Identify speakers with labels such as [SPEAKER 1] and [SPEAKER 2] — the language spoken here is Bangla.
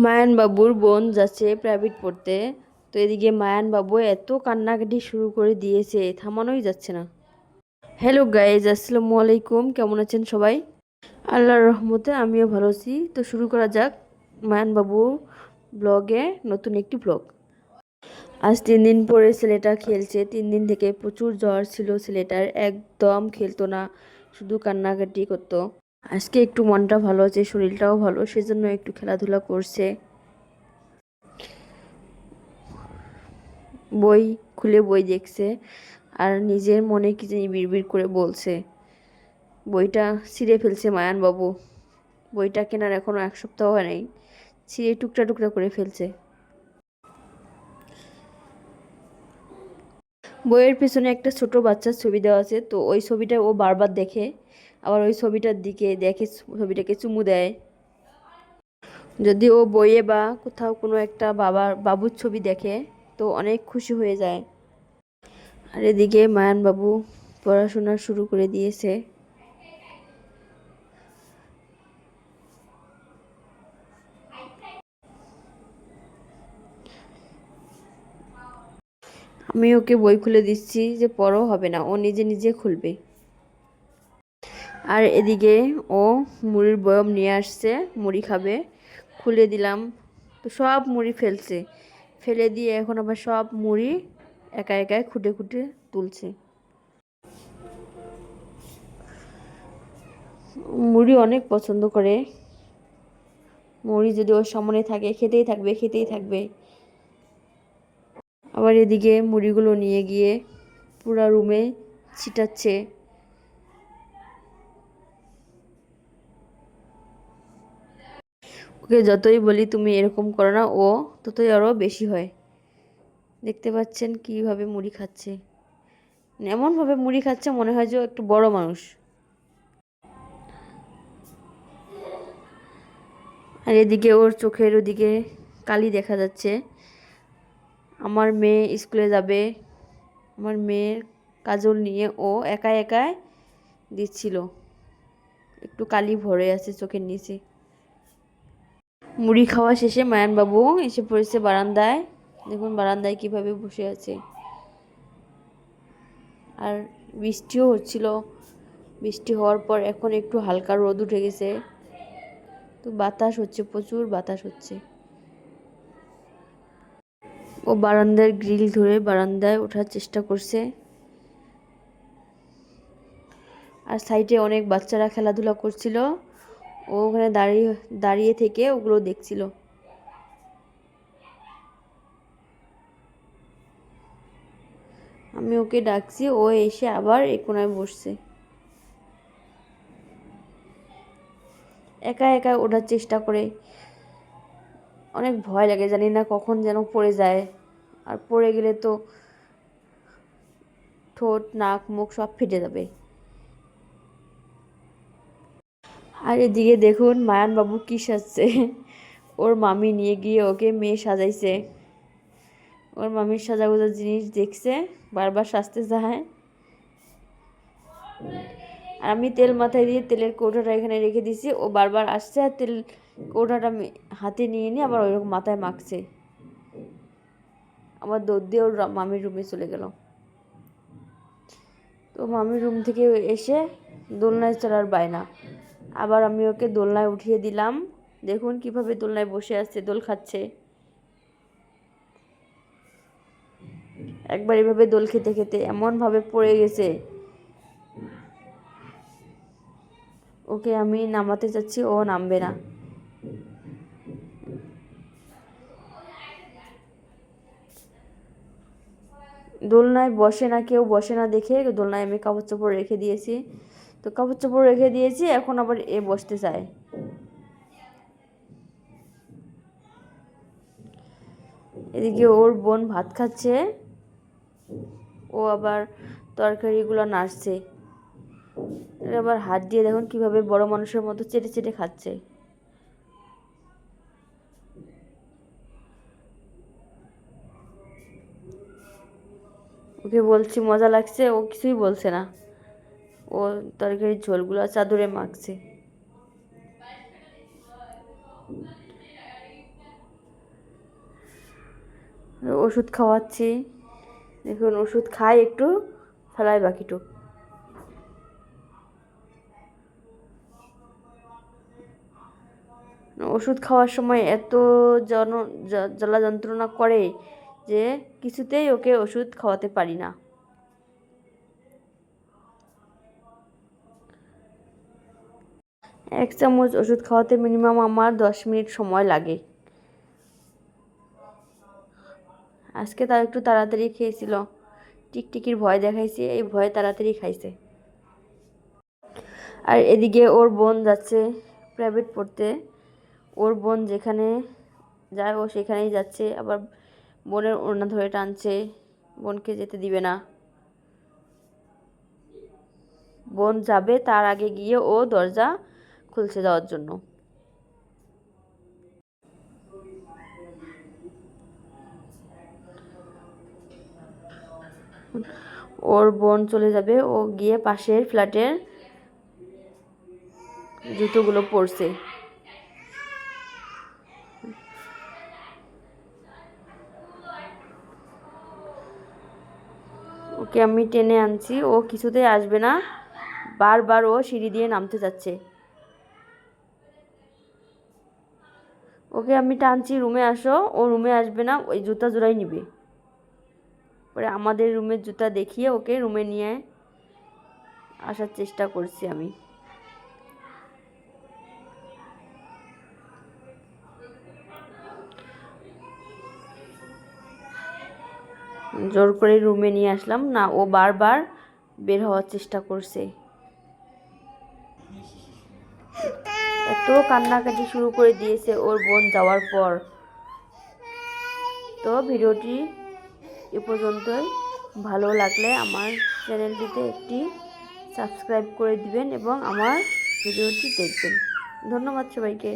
[SPEAKER 1] মায়ান বাবুর বোন যাচ্ছে প্রাইভেট পড়তে। তো এদিকে মায়ান বাবু এত কান্নাকাটি শুরু করে দিয়েছে, থামানোই যাচ্ছে না। হ্যালো গাইজ, আসসালামু আলাইকুম। কেমন আছেন সবাই? আল্লাহর রহমতে আমিও ভালো আছি। তো শুরু করা যাক মায়ান বাবু ব্লগে নতুন একটি ব্লগ। আজ 3 দিন পরে ছেলেটা খেলছে। 3 দিন থেকে প্রচুর জ্বর ছিল ছেলেটার, একদম খেলতো না, শুধু কান্নাকাটি করতো। আজকে একটু মনটা ভালো আছে, শরীরটাও ভালো, সেজন্য একটু খেলাধুলা করছে। বই খুলে বই দেখছে আর নিজের মনে কি জানি বিড়বিড় করে বলছে। বইটা ছিঁড়ে ফেলছে মায়ান বাবু। বইটা কেনার এখনো 1 সপ্তাহ হয় নাই, ছিঁড়ে টুকরা টুকরা করে ফেলছে। বইয়ের পিছনে একটা ছোট বাচ্চার ছবি দেওয়া আছে, তো ওই ছবিটা ও বারবার দেখে, আবার ওই ছবিটার দিকে দেখে ছবিটাকে চুমু দেয়। যদি ও বইয়ে বা কোথাও কোনো একটা বাবুর ছবি দেখে তো অনেক খুশি হয়ে যায়। আর এদিকে মায়ান বাবু পড়াশোনা শুরু করে দিয়েছে। আমি ওকে বই খুলে দিচ্ছি যে পড়ো, হবে না, ও নিজে নিজে খুলবে। আর এদিকে ও মুড়ির বয়ম নিয়ে আসছে, মুড়ি খাবে। খুলে দিলাম, তো সব মুড়ি ফেলছে, ফেলে দিয়ে এখন আবার সব মুড়ি একা একাই খুঁটে খুঁটে তুলছে। মুড়ি অনেক পছন্দ করে। মুড়ি যদি ওর সামনে থাকে খেতেই থাকবে খেতেই থাকবে। আবার এদিকে মুড়িগুলো নিয়ে গিয়ে পুরা রুমে ছিটাচ্ছে। ওকে যতই বলি তুমি এরকম করো না, ও ততই আরও বেশি হয়। দেখতে পাচ্ছেন কিভাবে মুড়ি খাচ্ছে, এমনভাবে মুড়ি খাচ্ছে মনে হয় যে ও একটু বড় মানুষ। আর এদিকে ওর চোখের ওদিকে কালি দেখা যাচ্ছে। আমার মেয়ে স্কুলে যাবে, আমার মেয়ের কাজল নিয়ে ও একাই একাই দিচ্ছিল, একটু কালি ভরে আছে চোখের নিচে। মুড়ি খাওয়া শেষে মায়ানবাবু এসে পড়েছে বারান্দায়। দেখুন বারান্দায় কিভাবে বসে আছে। আর বৃষ্টিও হচ্ছিল, বৃষ্টি হওয়ার পর এখন একটু হালকা রোদ উঠে গেছে, তো বাতাস হচ্ছে, প্রচুর বাতাস হচ্ছে। ও বারান্দার গ্রিল ধরে বারান্দায় ওঠার চেষ্টা করছে। আর সাইডে অনেক বাচ্চারা খেলাধুলা করছিল, ও ওখানে দাঁড়িয়ে দাঁড়িয়ে থেকে ওগুলো দেখছিল। আমি ওকে ডাকছি, ও এসে আবার এই কোনায় বসছে। একা একা ওঠার চেষ্টা করে, অনেক ভয় লাগে, জানি না কখন যেন পড়ে যায়। আর পড়ে গেলে তো ঠোঁট নাক মুখ সব ফেটে যাবে। আর এদিকে দেখুন মায়ানবাবু কী সাজছে। ওর মামি নিয়ে গিয়ে ওকে মেয়ে সাজাইছে। ওর মামির সাজাগোজা জিনিস দেখছে, বারবার সাজতে চায়। আর আমি তেল মাথায় দিয়ে তেলের কৌটোটা এখানে রেখে দিছি, ও বারবার আসছে আর তেল কৌটাটা হাতে নিয়ে নিয়ে আবার ওইরকম মাথায় মাখছে। আবার দৌড় দিয়ে ওর মামির রুমে চলে গেল। তো মামির রুম থেকে এসে দোলনায় চড়ার বায়না। আবার আমি ওকে দোলনায় উঠিয়ে দিলাম। দেখুন কিভাবে দোলনায় বসে আছে, দোল খাচ্ছে। একবার এভাবে দোল খেতে খেতে এমনভাবে পড়ে গেছে, ওকে আমি নামাতে চাচ্ছি, ও নামবে না। দোলনায় বসে না, কেউ বসে না দেখে দোলনায় আমি কাপড় চোপড় রেখে দিয়েছি। তো কাপড় চোপড় রেখে দিয়েছি, এখন আবার এ বসতে চায়। এদিকে ওর বোন ভাত খাচ্ছে, ও আবার তরকারিগুলো নাড়ছে। আবার হাত দিয়ে দেখুন কিভাবে বড় মানুষের মতো চেটে চেটে খাচ্ছে। ওকে বলছি মজা লাগছে, ও কিছুই বলছে না, ও তরকারির ঝোলগুলো চাদরে মাখছে। ওষুধ খাওয়াচ্ছি, দেখুন ওষুধ খাই একটু, ফেলাই বাকিটুক। ওষুধ খাওয়ার সময় এত জ্বালা যন্ত্রণা করে যে কিছুতেই ওকে ওষুধ খাওয়াতে পারি না। এক চামচ ওষুধ খাওয়াতে মিনিমাম আমার 10 মিনিট সময় লাগে। আজকে তার একটু তাড়াতাড়ি খেয়েছিল, টিকটিকির ভয় দেখাইছে, এই ভয়ে তাড়াতাড়ি খাইছে। আর এদিকে ওর বোন যাচ্ছে প্রাইভেট পড়তে। ওর বোন যেখানে যায় ও সেখানেই যাচ্ছে, আবার বোনের ওড়না ধরে টানছে, বোনকে যেতে দিবে না। বোন যাবে তার আগে গিয়ে ও দরজা খুলছে যাওয়ার জন্য। ওর বোন চলে যাবে, ও গিয়ে পাশের ফ্ল্যাটের জুতোগুলো পরছে। ওকে আমি টেনে আনছি, ও কিছুতেই আসবে না, বারবার ও সিঁড়ি দিয়ে নামতে যাচ্ছে। ওকে আমি টানছি রুমে আসো, ও রুমে আসবে না, ওই জুতা জোড়াই নিবে। পরে আমাদের রুমের জুতা দেখিয়ে ওকে রুমে নিয়ে আসার চেষ্টা করছি আমি। জোর করে রুমে নিয়ে আসলাম না, ও বারবার বের হওয়ার চেষ্টা করছে। এত কান্নাকাটি শুরু করে দিয়েছে ওর বোন যাওয়ার পর। তো ভিডিওটি এ পর্যন্তই। ভালো লাগলে আমার চ্যানেলটিতে একটি সাবস্ক্রাইব করে দিবেন এবং আমার ভিডিওটি দেখবেন। ধন্যবাদ সবাইকে।